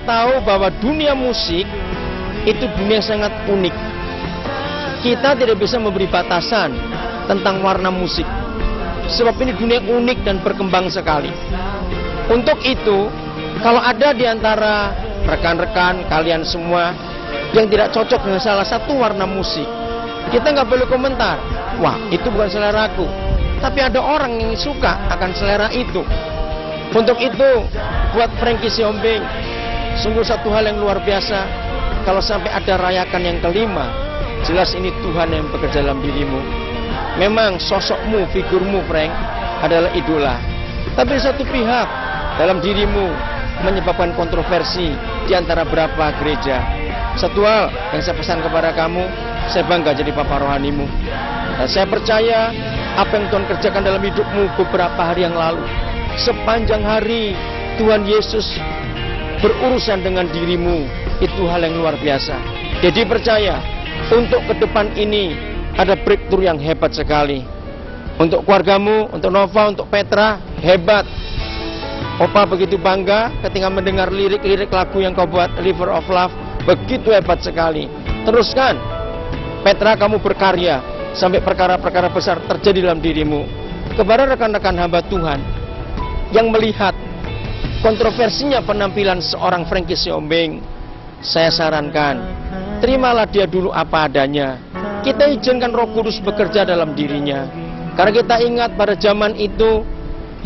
tahu bahwa dunia musik itu dunia yang sangat unik. Kita tidak bisa memberi batasan tentang warna musik, sebab ini dunia unik dan berkembang sekali. Untuk itu, kalau ada di antara rekan-rekan kalian semua yang tidak cocok dengan salah satu warna musik, kita nggak perlu komentar, wah itu bukan selera aku. Tapi ada orang yang suka akan selera itu. Untuk itu, buat Frankie Siombing, sungguh satu hal yang luar biasa. Kalau sampai ada rayakan yang kelima, jelas ini Tuhan yang bekerja dalam dirimu. Memang sosokmu, figurmu Frank, adalah idola. Tapi satu pihak dalam dirimu menyebabkan kontroversi di antara beberapa gereja. Satu hal yang saya pesan kepada kamu, saya bangga jadi papa rohanimu. Dan saya percaya apa yang Tuhan kerjakan dalam hidupmu beberapa hari yang lalu. Sepanjang hari Tuhan Yesus berurusan dengan dirimu. Itu hal yang luar biasa. Jadi percaya, untuk ke depan ini ada breakthrough yang hebat sekali. Untuk keluargamu, untuk Nova, untuk Petra, hebat. Opa begitu bangga ketika mendengar lirik-lirik lagu yang kau buat, River of Love. Begitu hebat sekali. Teruskan. Petra, kamu berkarya sampai perkara-perkara besar terjadi dalam dirimu. Kepada rekan-rekan hamba Tuhan yang melihat kontroversinya penampilan seorang Frankie Siombing, saya sarankan, terimalah dia dulu apa adanya. Kita izinkan Roh Kudus bekerja dalam dirinya. Karena kita ingat pada zaman itu,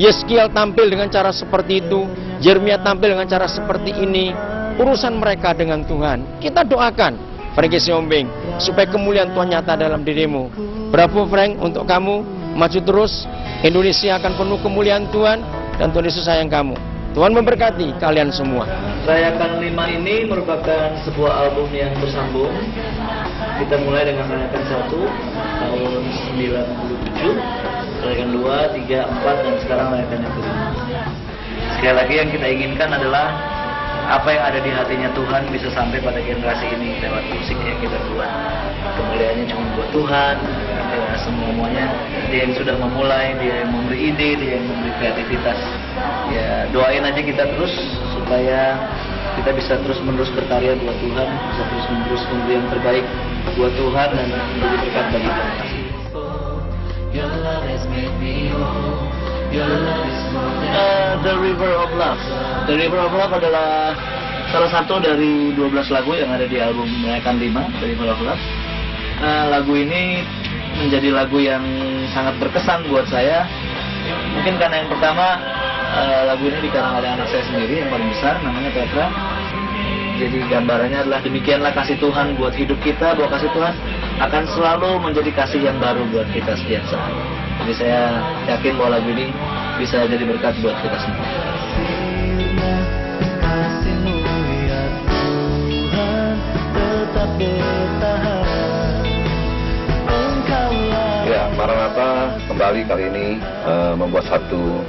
Yeskiel tampil dengan cara seperti itu, Yeremia tampil dengan cara seperti ini. Urusan mereka dengan Tuhan. Kita doakan Frankie Siombing supaya kemuliaan Tuhan nyata dalam dirimu. Bravo Frank, untuk kamu, maju terus. Indonesia akan penuh kemuliaan Tuhan, dan Tuhan Yesus sayang kamu. Tuhan memberkati kalian semua. Rayakan 5 ini merupakan sebuah album yang bersambung. Kita mulai dengan Rayakan 1 tahun 97, Rayakan 2, 3, 4, dan sekarang Rayakan yang kelima. Sekali lagi yang kita inginkan adalah apa yang ada di hatinya Tuhan bisa sampai pada generasi ini lewat musik yang kita buat. Kemuliaannya cuma buat Tuhan, ya, semuanya Dia yang sudah memulai, Dia yang memberi ide, Dia yang memberi kreativitas. Ya, doain aja kita terus supaya kita bisa terus-menerus berkarya buat Tuhan, bisa terus-menerus memberi yang terbaik buat Tuhan dan menjadi berkat bagi kita. The River of Love. The River of Love adalah salah satu dari 12 lagu yang ada di album Rayakan 5, The River of Love. Lagu ini menjadi lagu yang sangat berkesan buat saya. Mungkin karena yang pertama, lagu ini dikarang oleh anak saya sendiri yang paling besar, namanya Petra. Jadi gambarannya adalah demikianlah kasih Tuhan buat hidup kita, bahwa kasih Tuhan akan selalu menjadi kasih yang baru buat kita setiap saat. Jadi saya yakin bahwa lagu ini bisa jadi berkat buat kita semua. Ya, Maranatha kembali kali ini membuat satu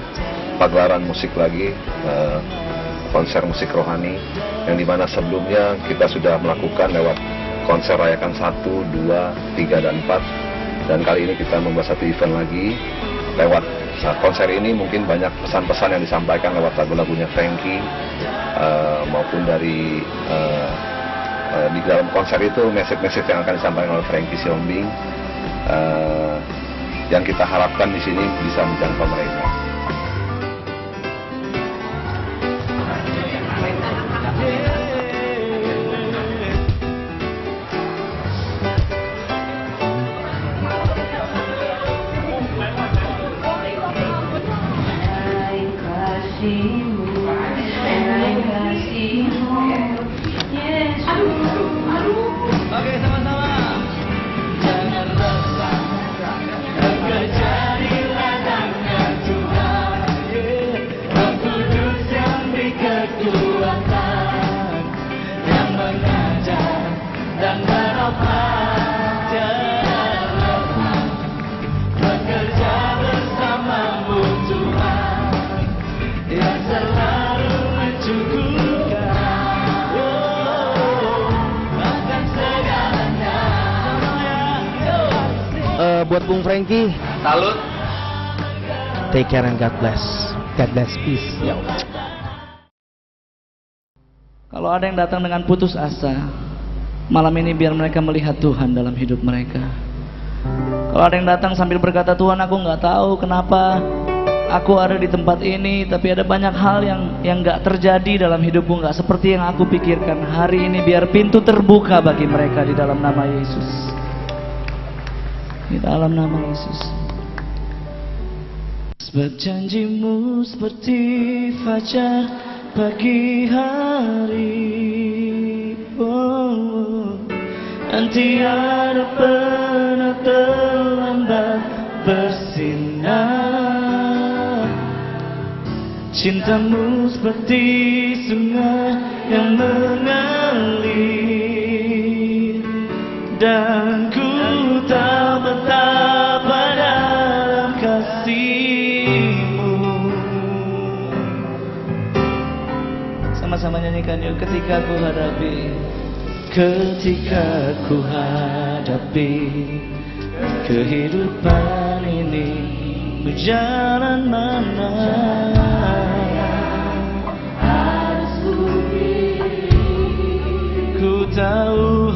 pagelaran musik lagi, konser musik rohani, yang dimana sebelumnya kita sudah melakukan lewat konser Rayakan 1, 2, 3, dan 4. Dan kali ini kita membuat satu event lagi. Lewat konser ini mungkin banyak pesan-pesan yang disampaikan lewat lagu-lagunya Frankie, maupun dari di dalam konser itu message-message yang akan disampaikan oleh Frankie Siombing, yang kita harapkan di sini bisa menjangkau mereka. Buat Bung Frankie, salut. Take care and God bless. God bless, peace. Yo. Kalau Kalau ada yang datang dengan putus asa, malam ini biar mereka melihat Tuhan dalam hidup mereka. Kalau ada yang datang sambil berkata, Tuhan aku nggak tahu kenapa aku ada di tempat ini, tapi ada banyak hal yang nggak terjadi dalam hidupku, nggak seperti yang aku pikirkan. Hari ini biar pintu terbuka bagi mereka di dalam nama Yesus. Di dalam nama Yesus. Sebab janjimu seperti fajar pagi hari, dan tiada pernah terlambat bersinar. Cintamu seperti sungai yang mengalir, dan ku tak betapa dalam kasih-Mu. Sama-sama nyanyikan yuk. Ketika ku hadapi kehidupan ini, berjalan mana harus ku pilih. Ku tahu,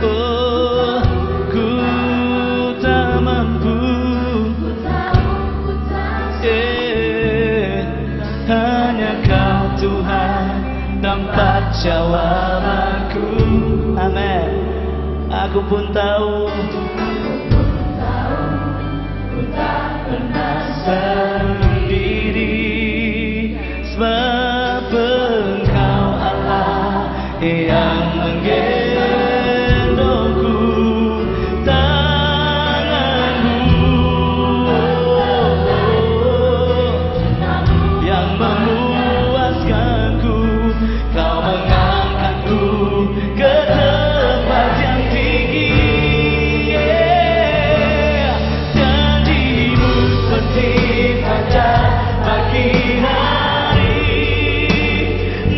oh, ku tak mampu, hanya Kau Tuhan tempat jawabanku. Amin. Aku pun tahu, ku tak pernah sendiri, sebab Engkau Allah yang menggendongku, tangan-Mu yang memuaskanku. Kau mengangkatku ke tempat yang tinggi. Janji-Mu seperti fajar pagi hari,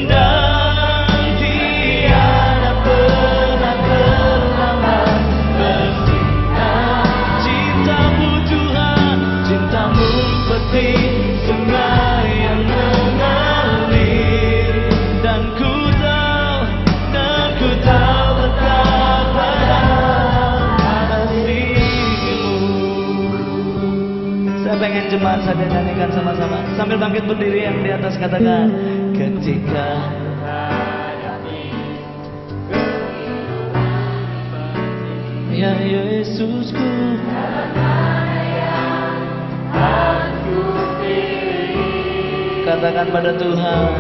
dan tiada pernah terlambat bersinar. Cinta-Mu Tuhan, cinta-Mu seperti sungai yang mengalir, dan ku tahu betapa dalam kasih-Mu. Saya pengen jemaat saya nyanyikan sama-sama sambil bangkit berdiri yang di atas, katakan ketika ya Yesusku, katakan pada Tuhan,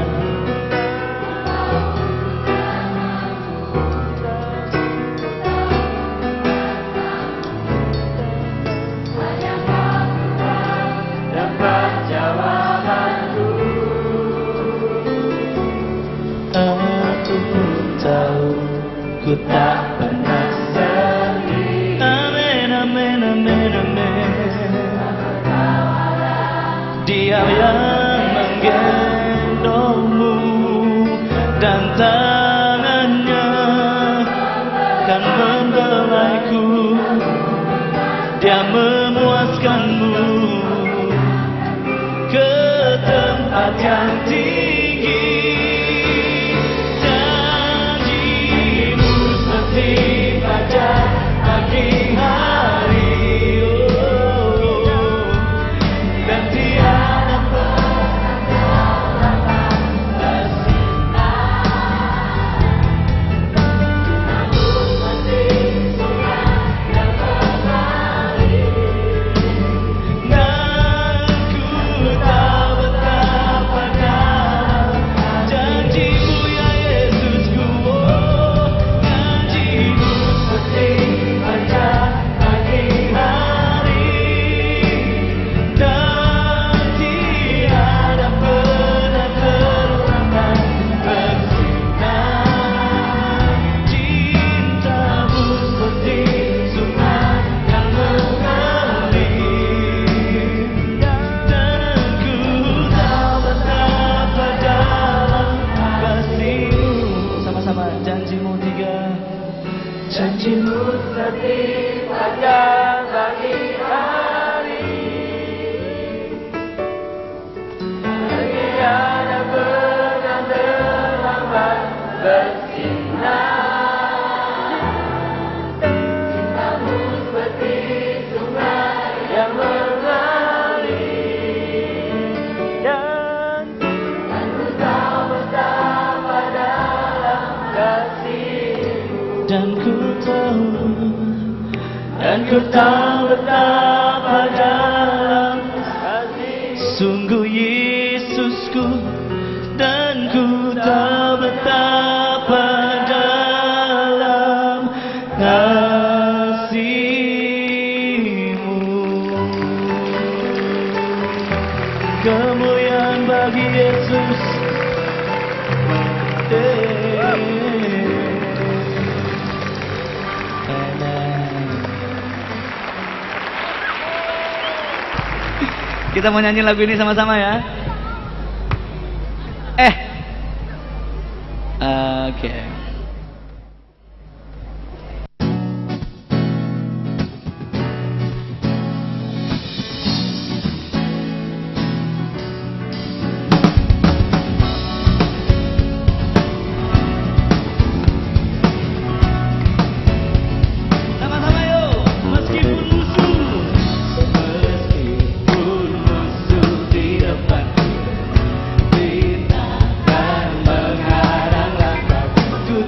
dapat jawabanku. Aku tahu ku tak pernah sendiri. Amin, amin, amin, amin. Dia yang menggendongmu, dan tangannya kan membelaiku. Dia memuaskanmu ke tempat yang tinggi. Janji-Mu seperti fajar pagi hari, dan tiada pernah terlambat bersinar. Cinta-Mu seperti sungai yang mengalir, dan ku tahu betapa dalam janji-Mu ya Yesusku. Janji-Mu seperti fajar pagi hari, dan tiada pernah terlambat bersinar. Cinta-Mu seperti sungai yang mengalir, dan ku tahu betapa dalam kasih-Mu. Sama-sama janji-Mu tiga. Janji-Mu seperti fajar pagi hari, tiada pernah terlambat ku tahu betapa dalam sungguh Yesusku, dan ku tahu betapa dalam kasih-Mu. Kemuliaan bagi Yesus. Kita mau nyanyi lagu ini sama-sama ya. Oke. Sama-sama yuk. Meskipun musuh di depanku, bintang menghadang langkahku, ku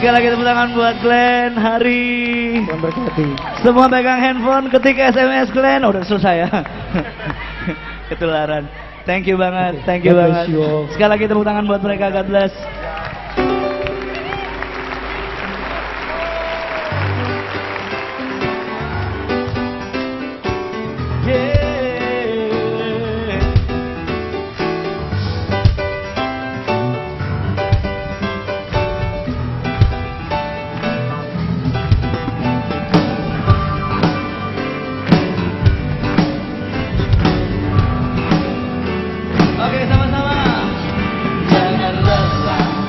Sekali lagi tepuk tangan buat Glenn, Hari. Tuhan berkati. Semua pegang handphone, ketik SMS Glenn. Oh, udah selesai ya. Ketularan. Thank you banget, thank you God banget. bless you all. Sekali lagi tepuk tangan buat mereka, God bless. Oke, sama-sama. Jangan lelah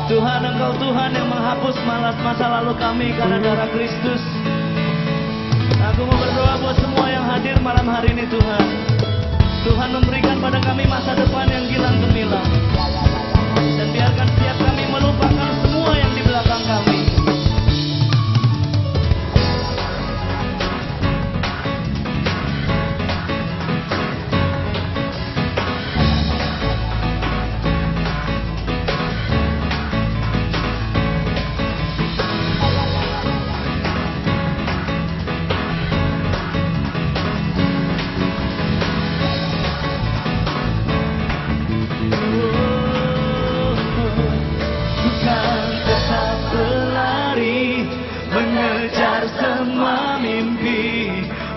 Tuhan, Engkau Tuhan yang menghapus malas masa lalu kami karena darah Kristus. Aku mau berdoa buat semua yang hadir malam hari ini Tuhan. Tuhan memberikan pada kami masa depan yang gilang gemilang. Dan biarkan setiap kami melupakan semua yang di belakang kami.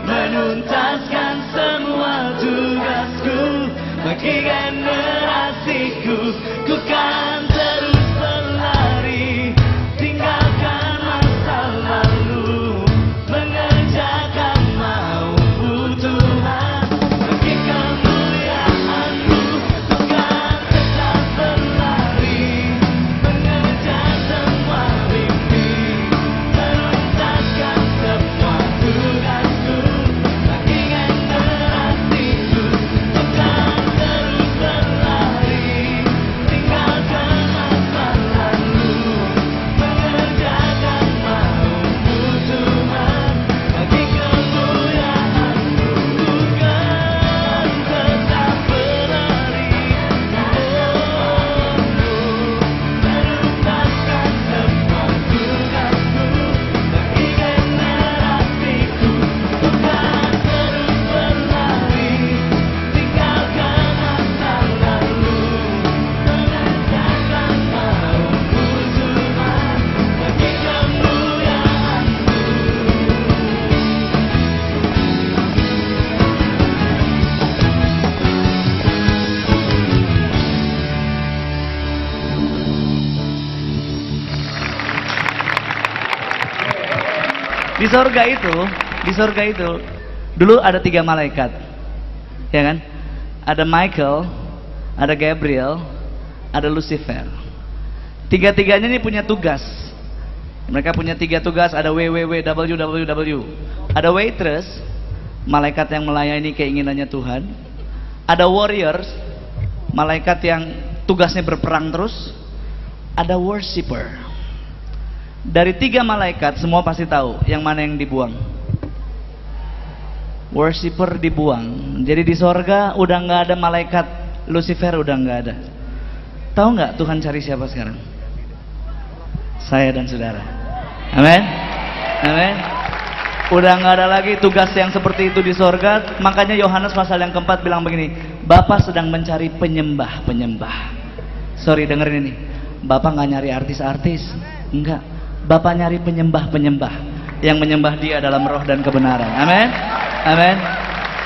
Menuntaskan semua tugasku bagi generasiku. Ku kan terus berlari, tinggalkan masa lalu, mengerjakan mau-Mu Tuhan bagi kemuliaan-Mu. Ku kan tetap berlari, mengejar semua mimpi, menuntaskan semua tugasku. Di sorga itu dulu ada 3 malaikat, ya kan? Ada Michael, ada Gabriel, ada Lucifer. Tiga-tiganya ini punya tugas. Mereka punya 3 tugas. Ada WWW. Ada waitress, malaikat yang melayani keinginannya Tuhan. Ada warriors, malaikat yang tugasnya berperang terus. Ada worshipper. Dari 3 malaikat semua pasti tahu yang mana yang dibuang. Worshipper dibuang. Jadi di sorga udah nggak ada malaikat Lucifer, udah nggak ada. Tahu nggak Tuhan cari siapa sekarang? Saya dan saudara. Amin. Amin. Udah nggak ada lagi tugas yang seperti itu di sorga. Makanya Yohanes pasal yang keempat bilang begini, Bapa sedang mencari penyembah-penyembah. Sorry dengerin ini, Bapak nggak nyari artis-artis, enggak. Bapak nyari penyembah-penyembah yang menyembah Dia dalam roh dan kebenaran. Amin. Amin.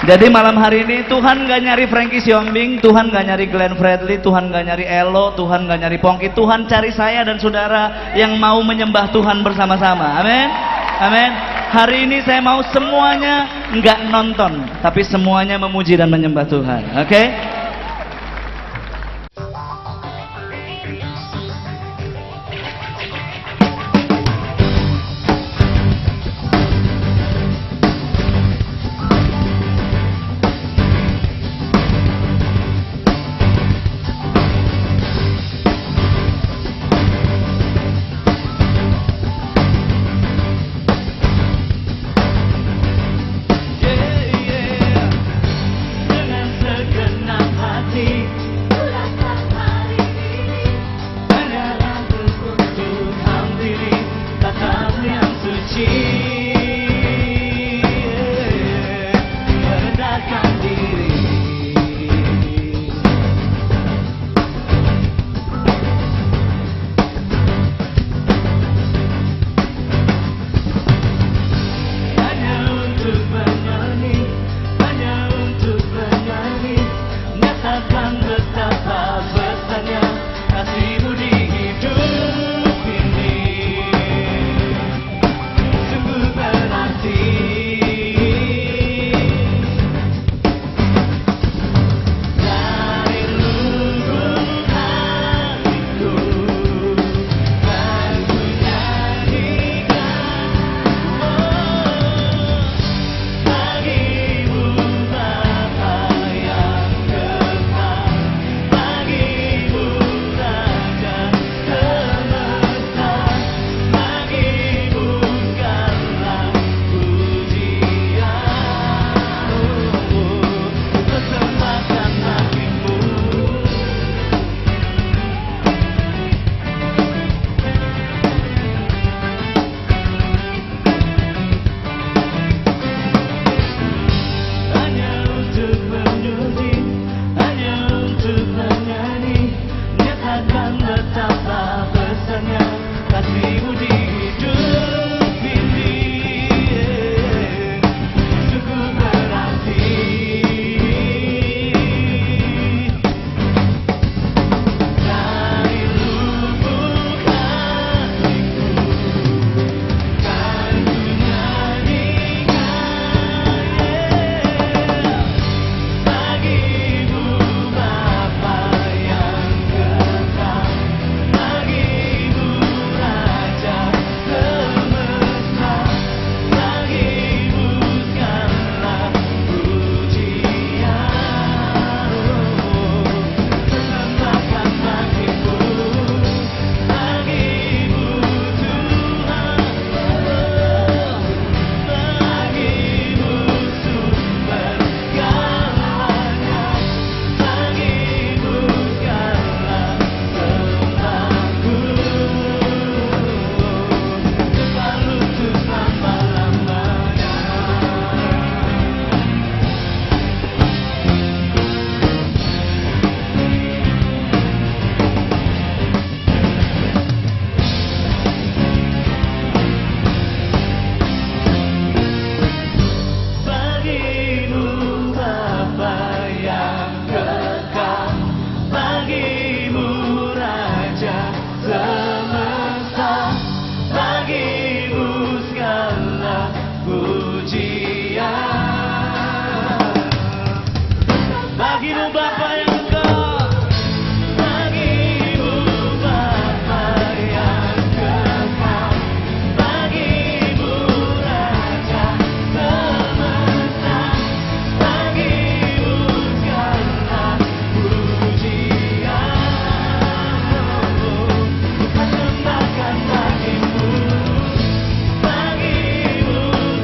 Jadi malam hari ini Tuhan gak nyari Frankie Siombing, Tuhan gak nyari Glenn Fredly, Tuhan gak nyari Elo, Tuhan gak nyari Pongki. Tuhan cari saya dan saudara yang mau menyembah Tuhan bersama-sama. Amin. Amin. Hari ini saya mau semuanya gak nonton, tapi semuanya memuji dan menyembah Tuhan. Oke? Dengan segenap kan betapa besarnya kasih-Mu di hidup ini. Sungguh berarti. Dari lubuk hatiku kan ku nyanyikan, bagimu Bapa yang kekal, bagimu Raja semesta, bagimu segala pujian. Persembahkan bagimu, bagimu Tuhan, bagimu sumber segalanya, bagimu segala sembahku, sembah lutut selama-lamanya. Bagimu Bapa yang kekal, bagimu Raja semesta, bagimu segala pujian. Bagimu Bapa yang kekal, bagimu Bapa yang kekal, bagimu Raja semesta, bagimu segala pujian. Persembahkan bagimu, bagimu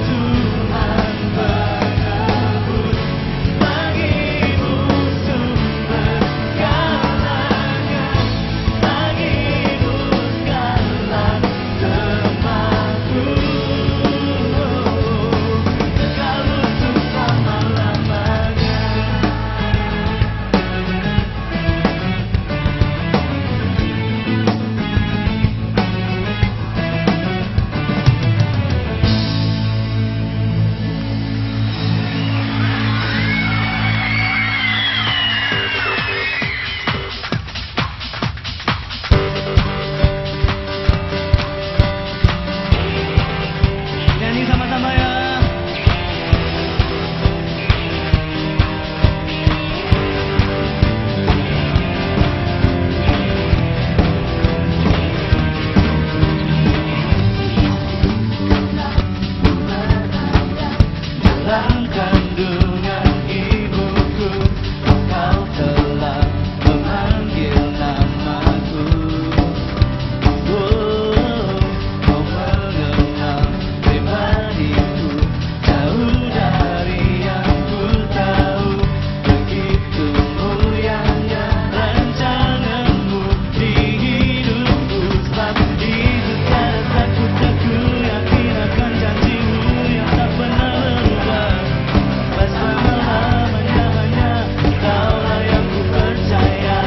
Tuhan penebus, bagimu sumber segalanya, bagimu segala sembahku, segala lutut selama-lamanya. Nyanyi sama-sama ya. Dalam kandungan ibuku, Kau telah memanggil namaku. Kau mengenal pribadiku, jauh dari yang ku tahu. Begitu mulianya rancangan-Mu di hidupku. Sebab itu tiada takut aku yakin akan janji-Mu yang tak pernah berubah. Sampai selama-lamanya hanya Kaulah yang ku percaya.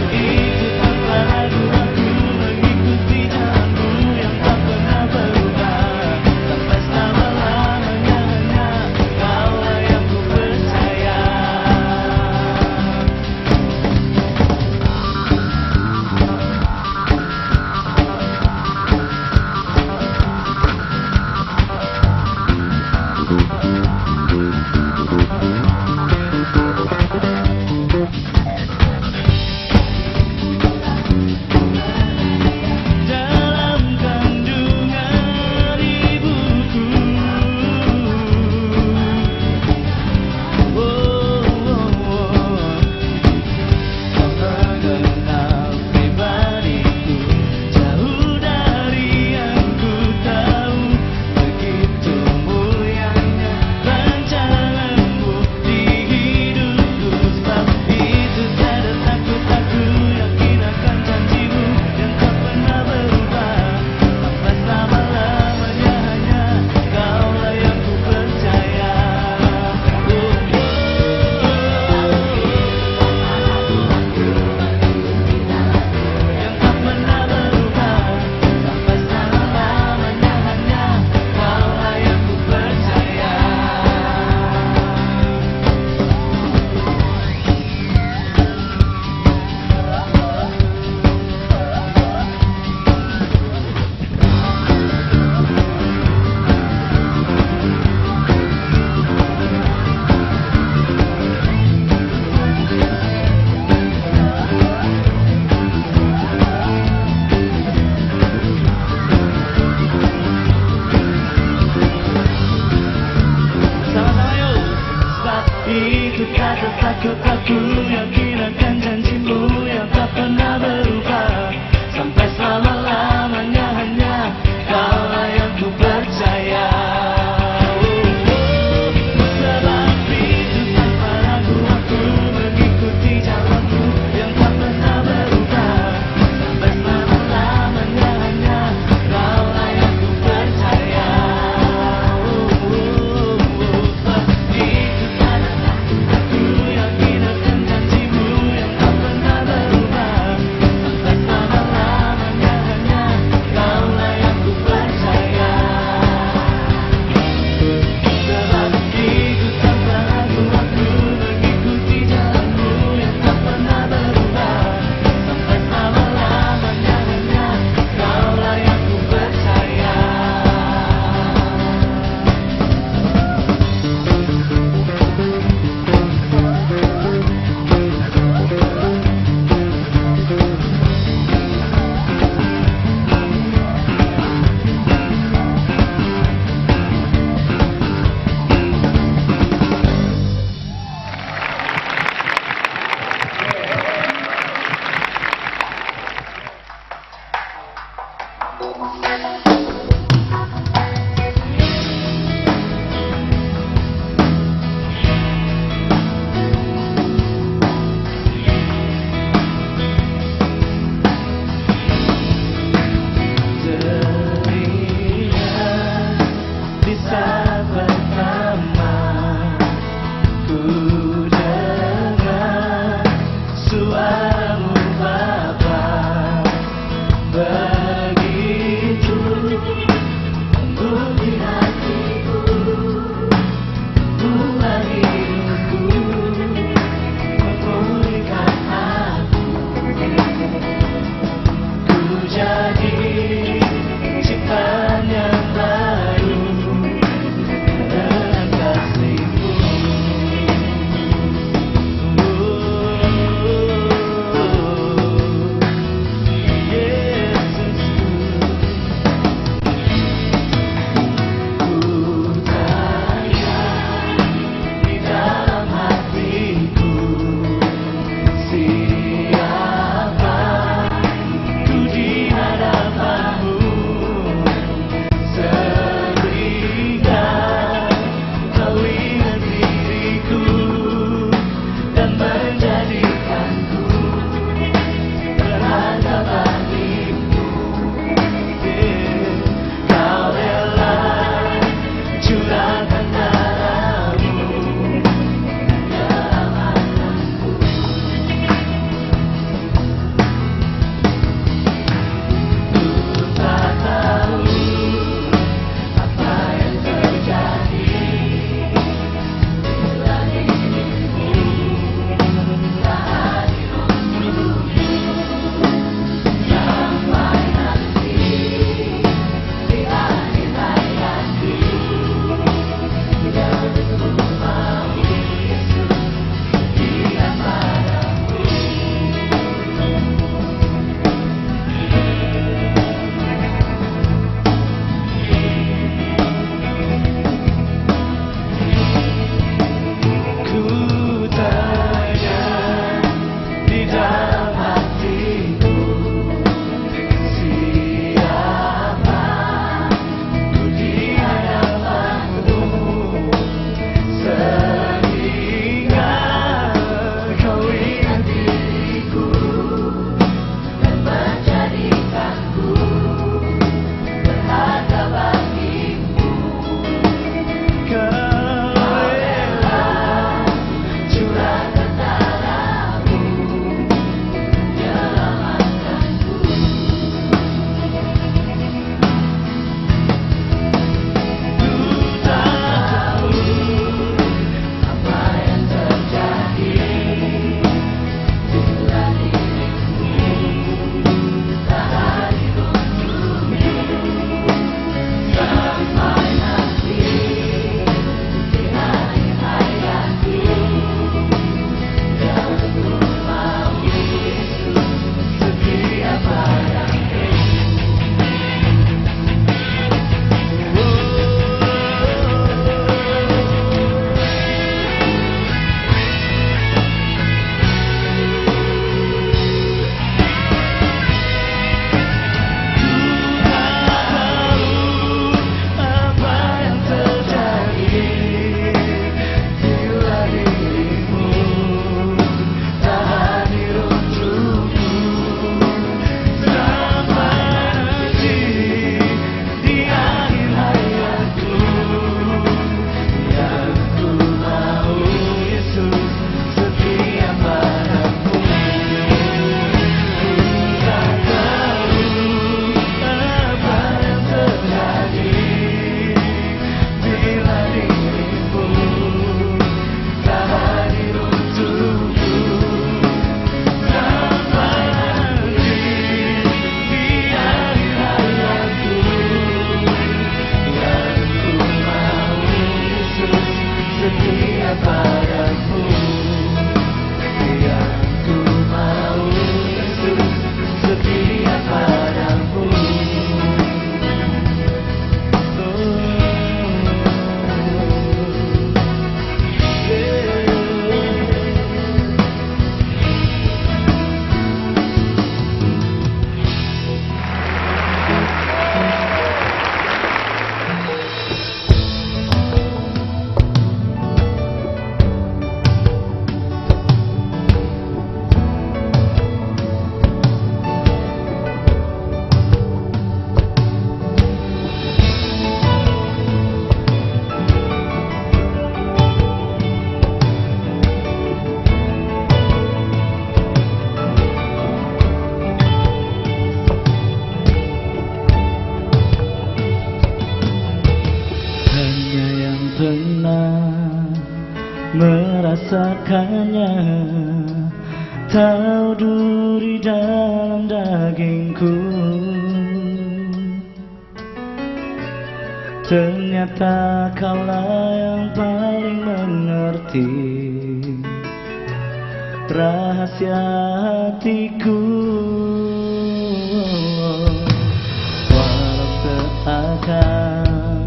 Itu tanpa ragu aku mengikuti jalan-Mu yang tak pernah berubah. Sampai selama-lamanya hanya Kaulah yang ku percaya. Dalam kandungan ibuku, Kau mengenal pribadiku, jauh dari yang ku tahu. Begitu mulianya rancangan-Mu di hidupku. Sebab itu rasakannya, tahu duri dalam dagingku. Ternyata kaulah yang paling mengerti rahasia hatiku. Walau seakan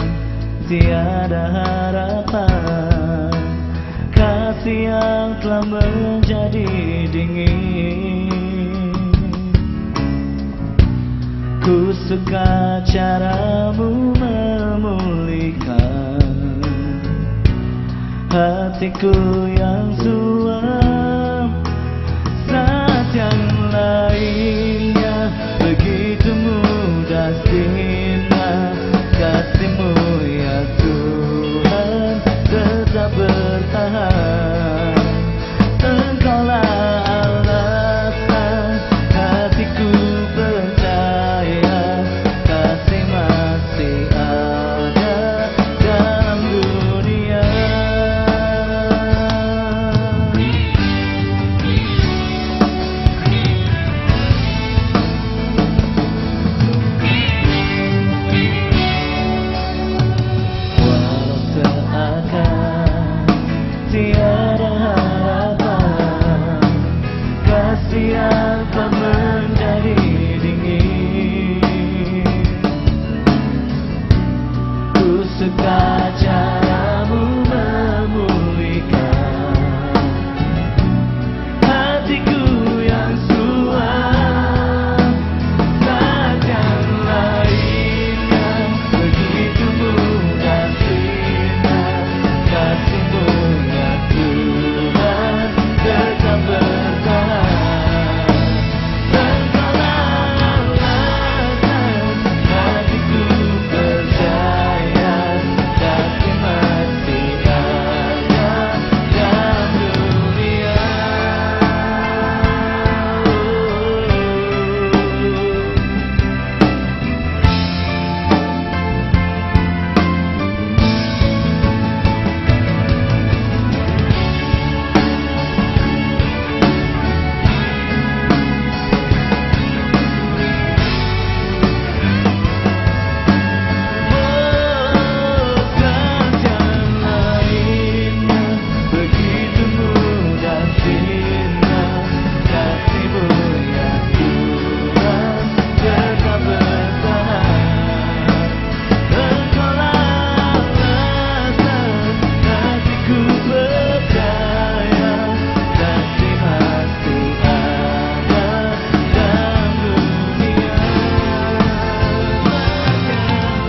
tiada harapan, kasih yang telah menjadi dingin. Ku suka caramu memulihkan hatiku yang suam. Saat yang lainnya begitu mudah sirna, kasih-Mu ya Tuhan tetap bertahan. Engkaulah alasan hatiku percaya, kasih masih ada dalam dunia. Walau seakan tiada harapan, kasih yang telah menjadi dingin. Ku suka caramu memulihkan hatiku yang suam. Saat yang lainnya begitu mudah sirna, kasih-Mu ya Tuhan tetap bertahan. Engkaulah alasan hatiku percaya, kasih masih ada dalam dunia. Saat yang lainnya begitu mudah sirna, kasih-Mu ya Tuhan tetap bertahan. Engkaulah alasan hatiku percaya, kasih masih ada dalam dunia.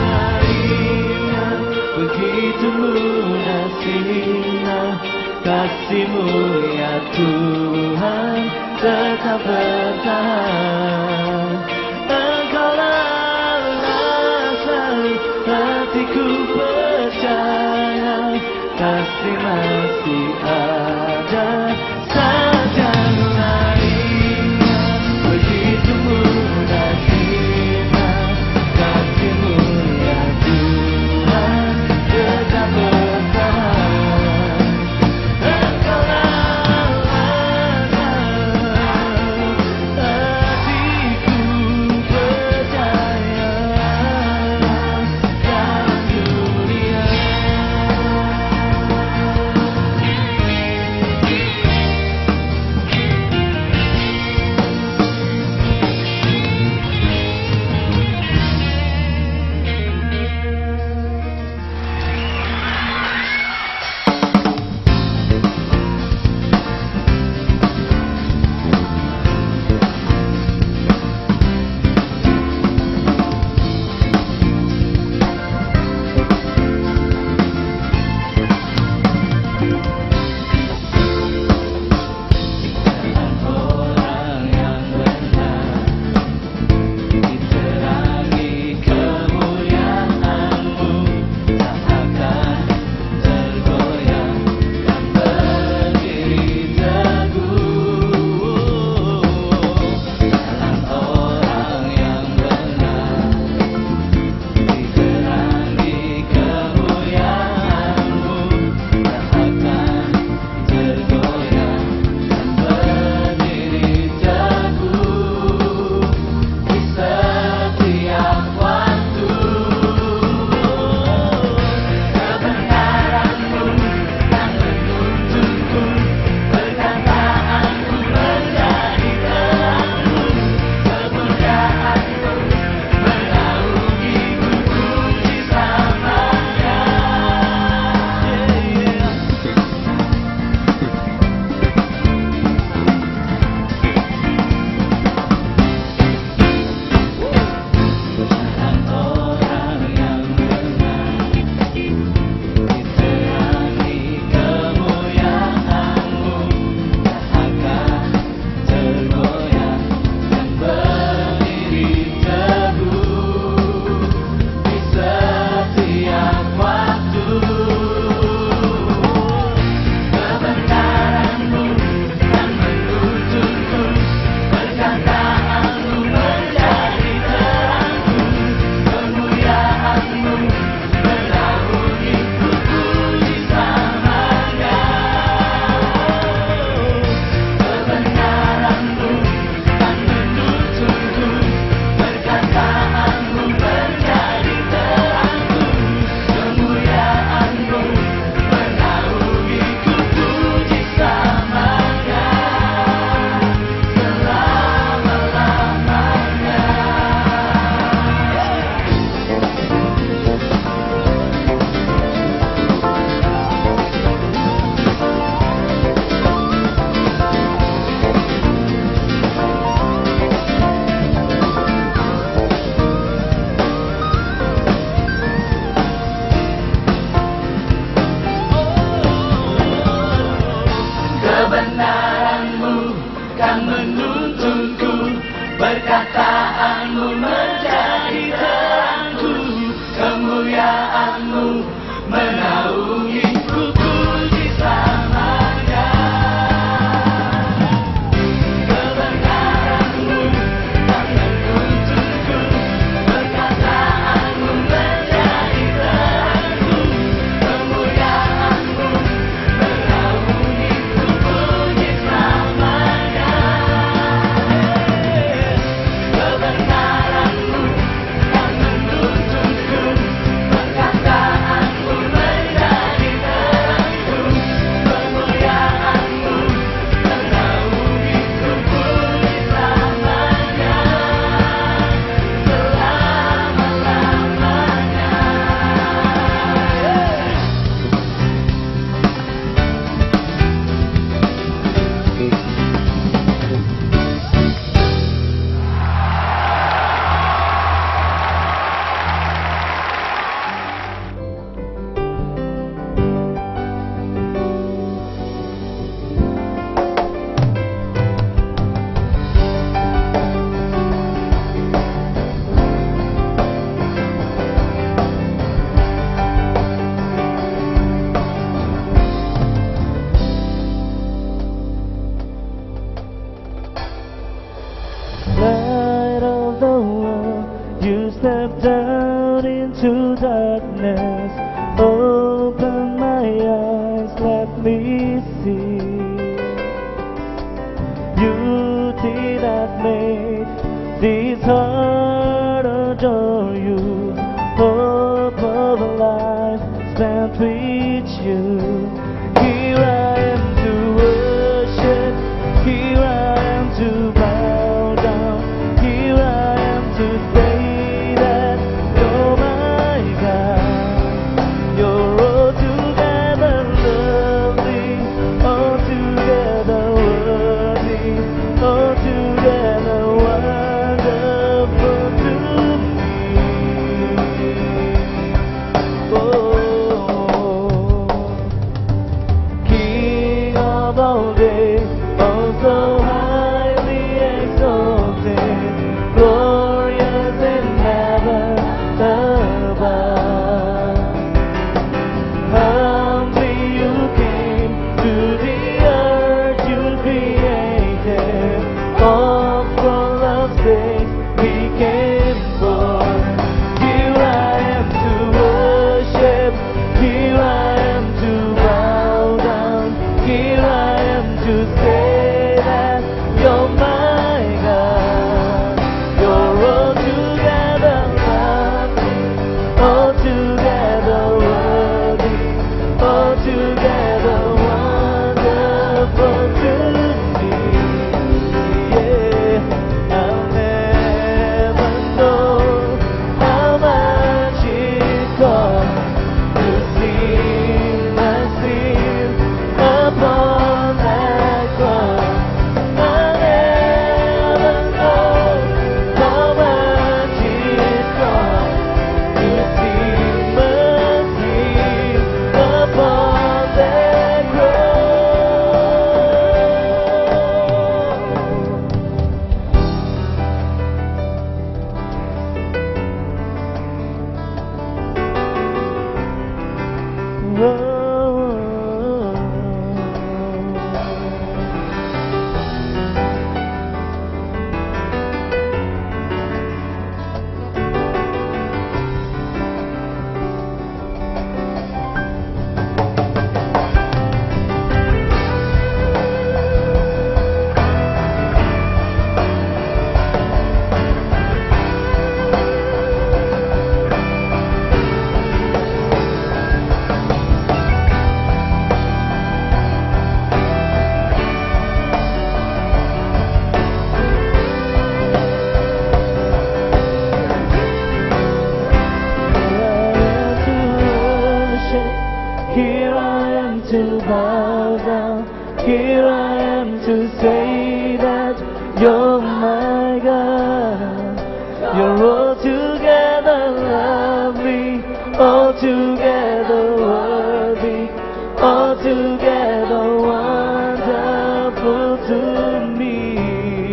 Lainnya begitu mudah sirna, kasih-Mu ya Tuhan tetap bertahan. Engkaulah alasan hatiku percaya, kasih masih ada. Saat yang lainnya begitu mudah sirna, kasih-Mu ya Tuhan tetap bertahan. Engkaulah alasan hatiku menuntunku, perkataanmu menjadi terangku, kemuliaanmu menaungiku, puji selamanya. Kebenaranmu tak menuntunku, perkataanmu menjadi terangku, kemuliaanmu menaungiku, puji selamanya. Kebenaranmu tak menuntunku, perkataanmu menjadi terangku, kemuliaanmu menaungiku, puji selamanya, Light of the world, you step down into darkness. Open my eyes, let me see beauty that made this heart adore you. Hope of a life spent with you. Here I am to worship, here I am to bow down, here I am to say that you're my God. You're altogether lovely, altogether worthy, altogether wonderful to me. Oh, King of all days, also highly exalted, glorious in heaven above. Humbly you came to the earth you created, all full of grace became born. Here I am to worship, here I am to bow down, here I am to say that you're my God. You're altogether lovely, altogether worthy, altogether wonderful to me. Yeah, I'll never know how much it costs to see my sin upon that cross. I'll never know how much it costs to see my sin upon that cross. Here I am to bow down, here I am to say that you're my God. You're altogether lovely, altogether worthy, altogether wonderful to me.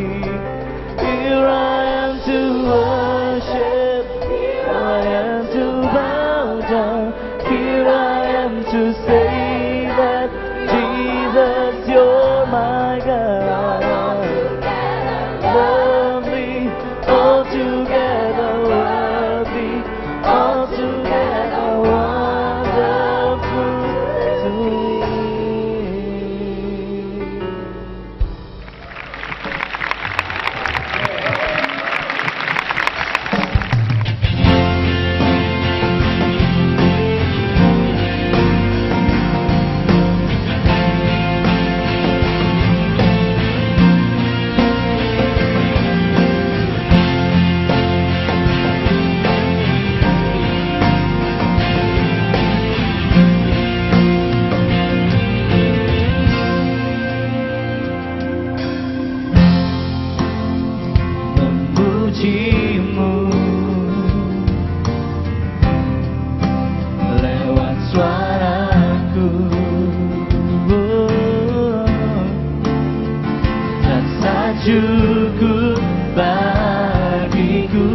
cukup bagiku.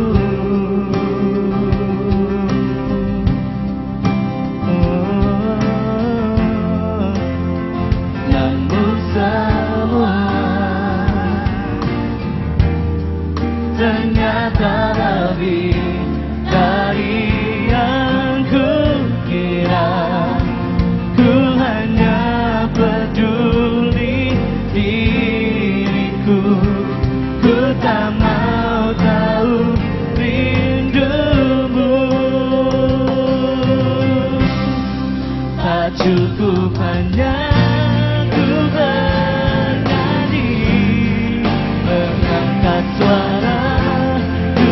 Namun semua ternyata lebih dari yang kukira. Ku hanya peduli diriku, ku tak mau tahu rindumu. Tak cukup hanya ku bernyanyi, mengangkat suara ku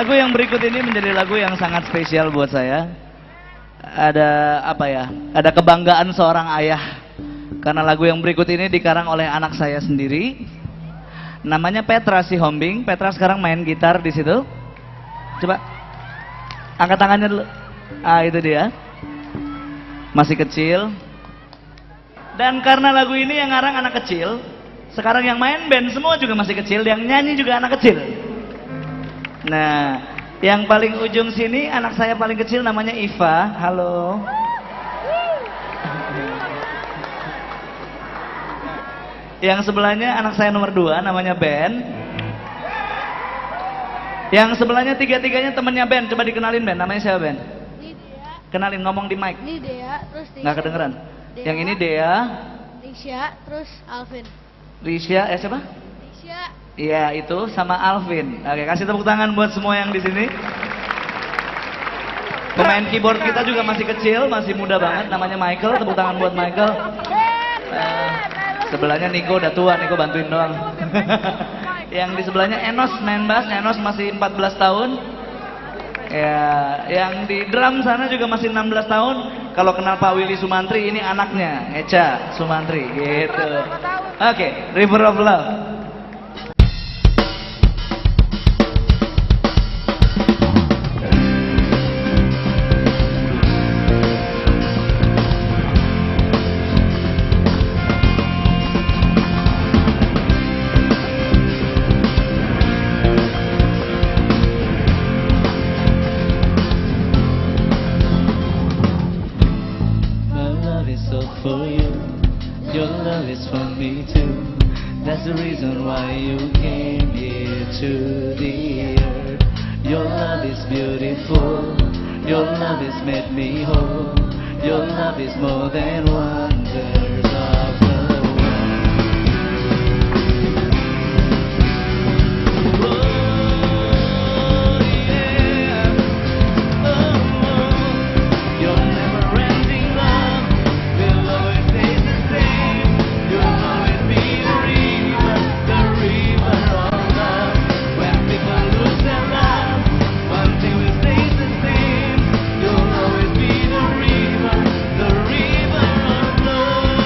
Lagu yang berikut ini menjadi lagu yang sangat spesial buat saya. Ada apa ya? Ada kebanggaan seorang ayah. Karena lagu yang berikut ini dikarang oleh anak saya sendiri. Namanya Petra Sihombing. Petra sekarang main gitar di situ. Coba angkat tangannya dulu. Ah, itu dia. Masih kecil. Dan karena lagu ini yang ngarang anak kecil, sekarang yang main band semua juga masih kecil, yang nyanyi juga anak kecil. Nah, yang paling ujung sini anak saya paling kecil namanya Iva. Halo. Yang sebelahnya anak saya nomor 2 namanya Ben. Yang sebelahnya tiga-tiganya temennya Ben. Coba dikenalin Ben, namanya siapa Ben? Ini Dea. Kenalin, ngomong di mic. Ini Dea, terus Risha. Nggak kedengeran. Dea. Yang ini Dea, Risha, terus Alvin. Risha, siapa? Risha. Iya, itu sama Alvin. Oke, kasih tepuk tangan buat semua yang di sini. Pemain keyboard kita juga masih kecil, masih muda banget, namanya Michael. Tepuk tangan buat Michael. Sebelahnya Niko udah tua, Niko bantuin doang. Yang di sebelahnya Enos main bass, Enos masih 14 tahun. Ya, yang di drum sana juga masih 16 tahun. Kalau kenal Pak Willy Sumantri, ini anaknya, Echa Sumantri, gitu. Oke, River of Love. For you, your love is for me too. That's the reason why you came here to the earth. Your love is beautiful. Your love has made me whole. Your love is more than wonders of the the river of love.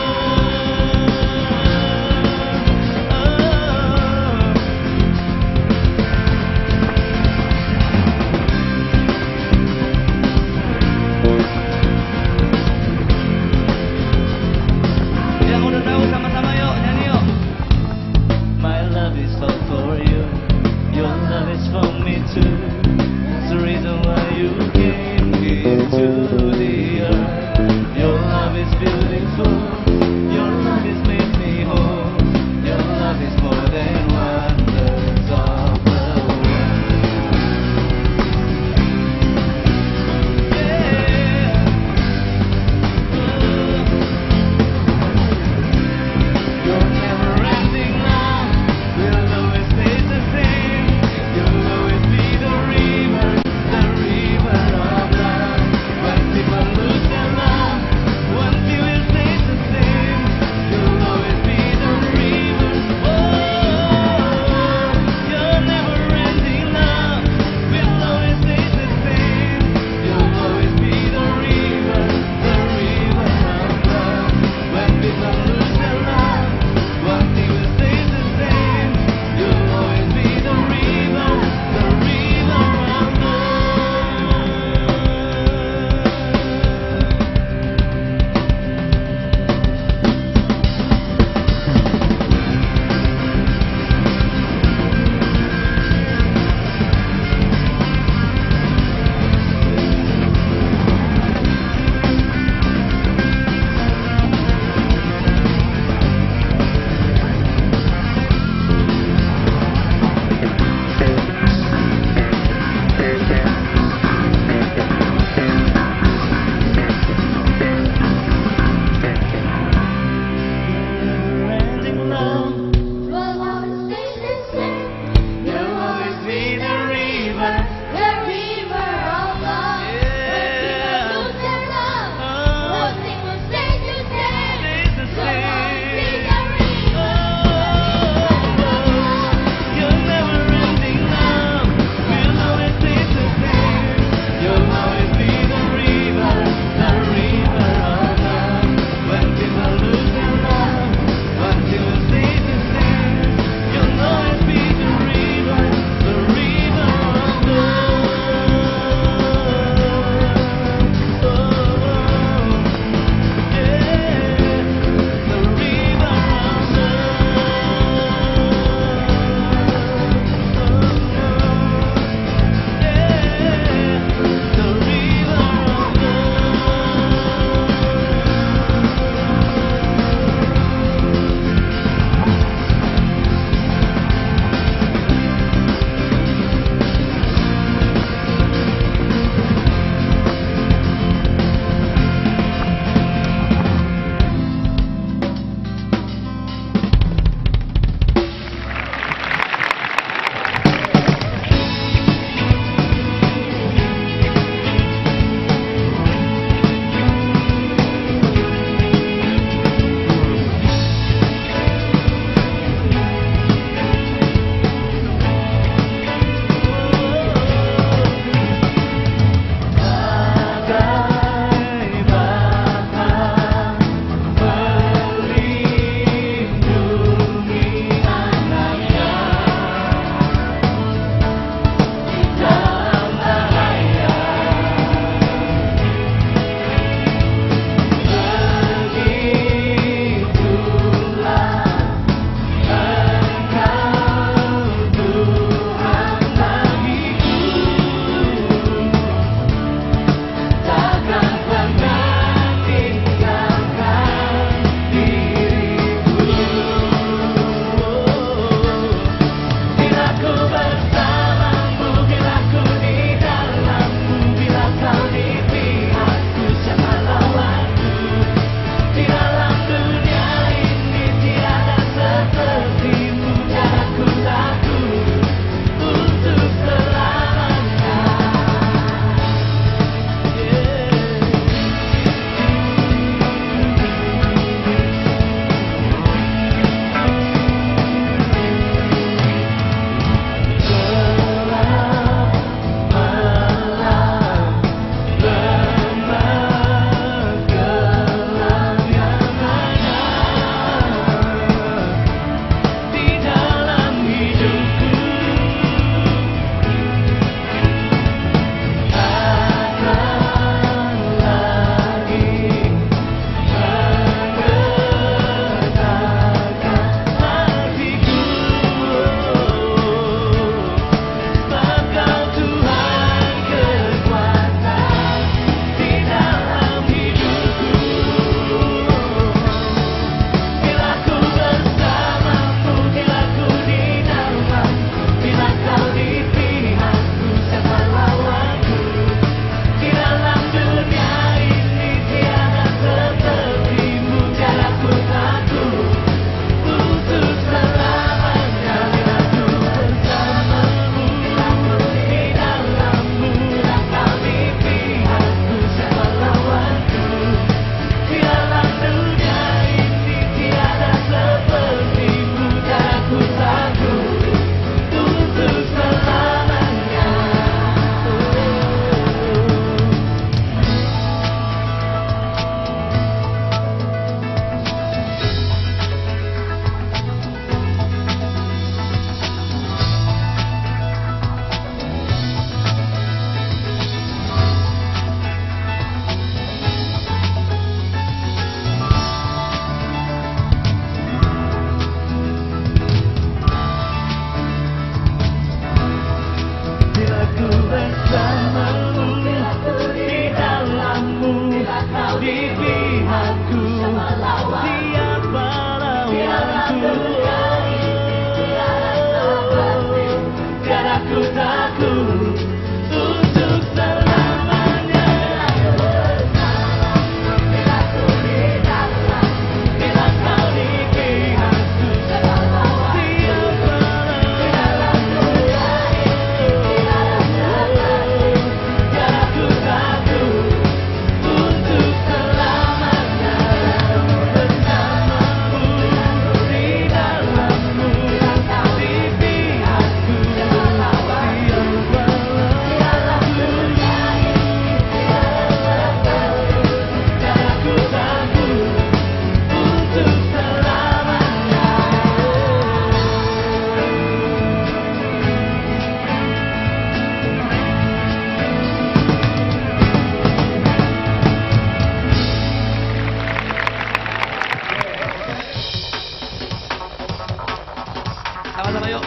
Sama-sama yuk.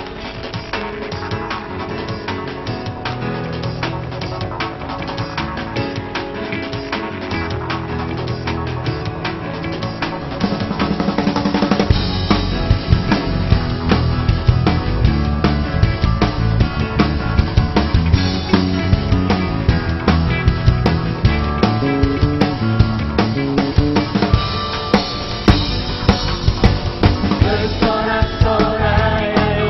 Bersorak-sorai ayo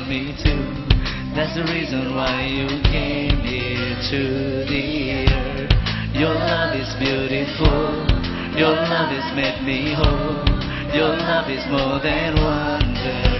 me too. That's the reason why you came here to the earth. Your love is beautiful. Your love has made me whole. Your love is more than wonderful.